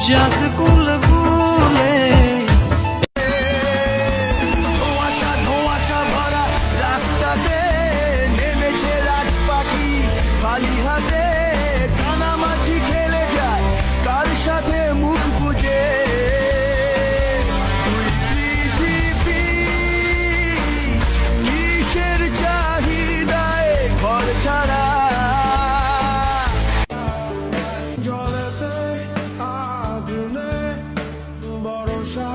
চাঁদ কুল কুলে ধোঁয়াশা ভরা রাস্তাতে নেমেছে রাজ পাখি খালি হাতে কানামাছি খেলে যায় কার সাথে মুখ বুঝে কিসের চাহিদায় ঘর ছাড়া জলেতে আগুনে বর্ষা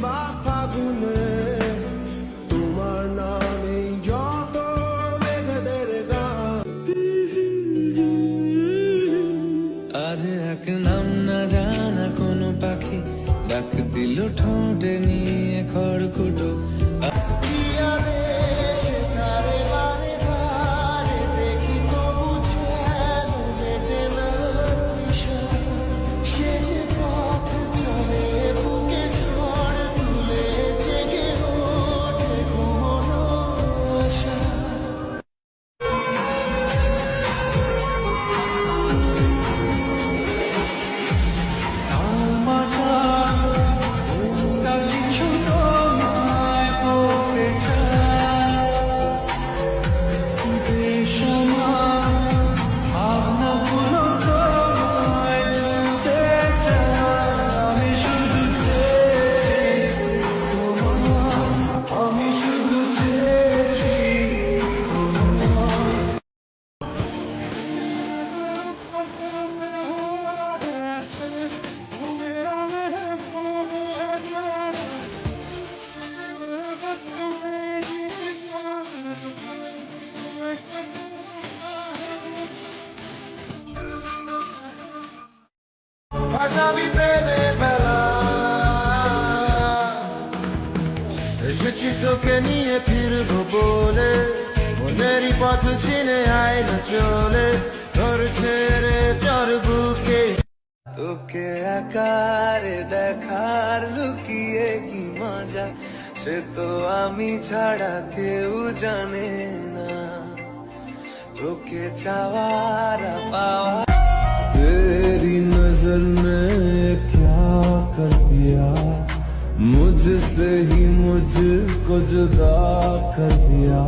বা ফাগুনে তোমার নামে যত মেঘেদের গান। আজ এক নাম না জানা কোনো পাখি ডাক দিল ঠোঁটে নিয়ে খড়কুটো ভাসাবি প্রেমে বেলা এসেছি তোকে নিয়ে ফিরবো বলে মনেরই পথ চিনে আয় না চলে তোর ছেড়ে চর বুকে তোকে আকারে দেখার লুকিয়ে কি মজা সে তো আমি ছাড়া কেউ জানে না তোকে চাওয়ার পাওয়া तेरी नजर ने क्या कर दिया मुझसे ही मुझको जुदा कर दिया